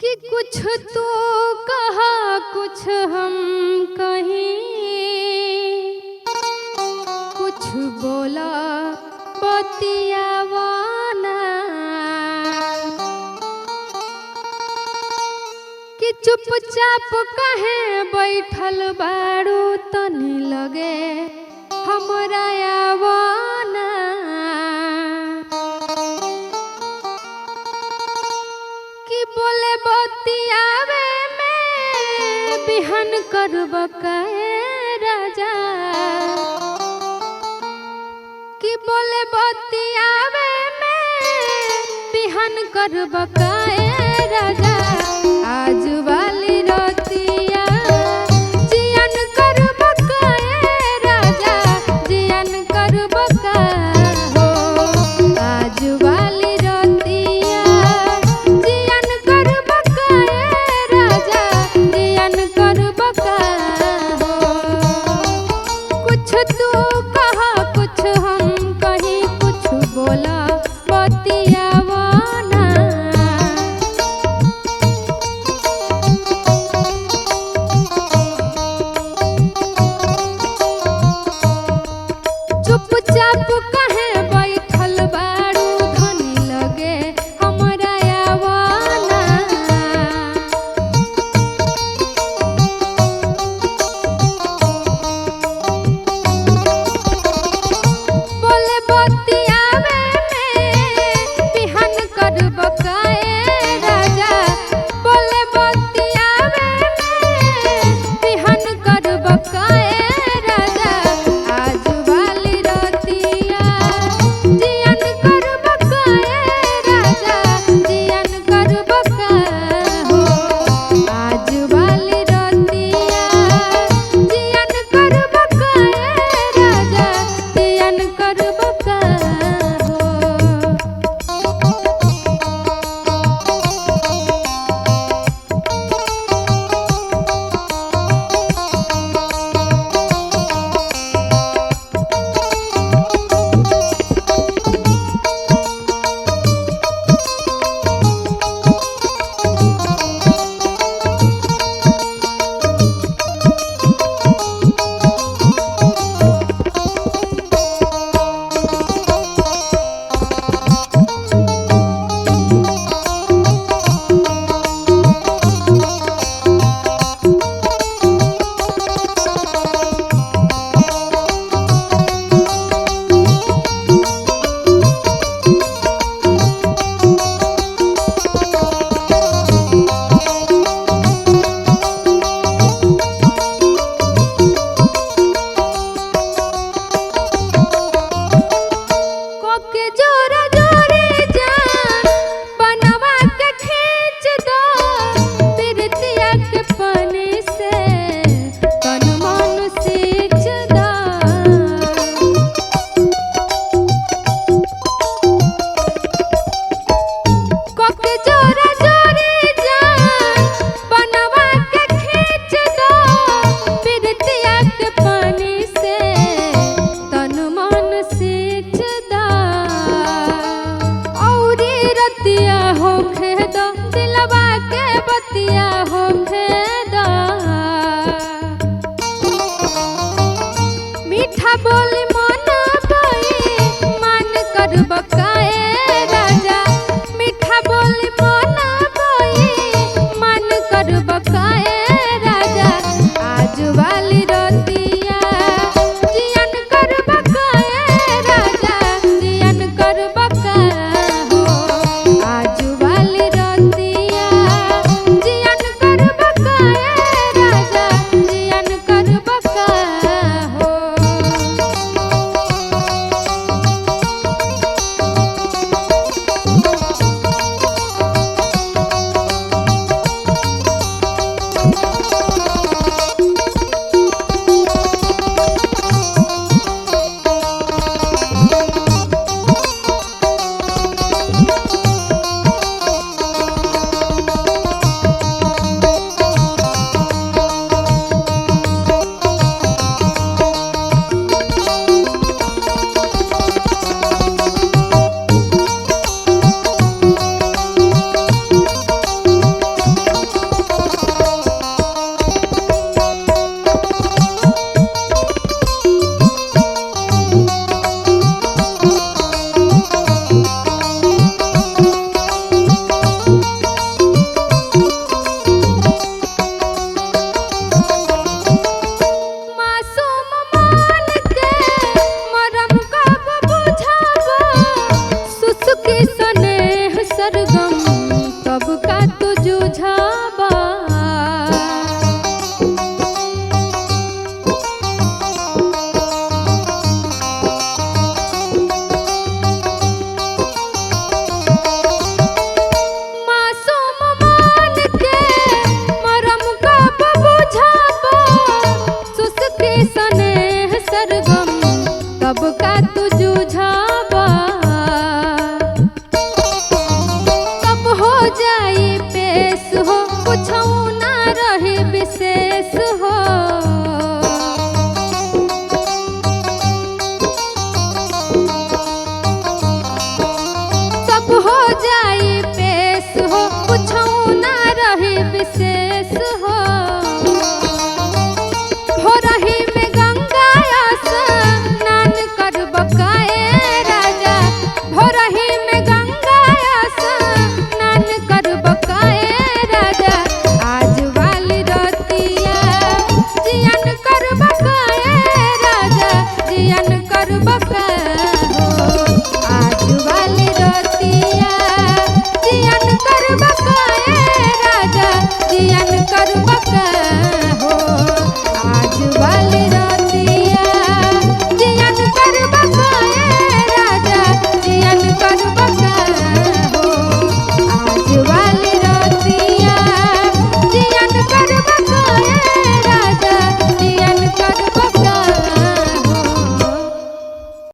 कि कुछ तो कहा कुछ हम कहीं, कुछ बोला बतियावाना, कि चुपचाप कहे बैठल बारू तनी लगे हमरा आवाना। कि बोले बतियावे में बिहन करब काहे राजा, कि बोले बतियावे में बिहन करब काहे राजा। आज वाली रतिया जियन करब काहे राजा, जियन करब का हो। आज वाली रतिया जियन करब काहे राजा, जियन करब का हो। कुछ तू कहा कुछ हम कहीं, कुछ बोला बतियावाना। चुपचाप कहे बैठल बारू धनी लगे हमरा आवाना। बोले बतियावे में बिहन करब काहे राजा, बोले बतियावे में बिहन करब काहे राजा। आज वाली रतिया जियन करब काहे राजा, जियन करब का हो। आज वाली रतिया जियन करब काहे राजा, जियन करब का हो। कोके जोरा जोरे जान बनवा के खींच दो, बिरतिया के पानी से तन मन सींच दो। कोके जोरा जोरे जान बनवा के खींच दो, बिरतिया के पानी से तन मन सींच दो। जाई पेश हो, कुछो ना रही विशेष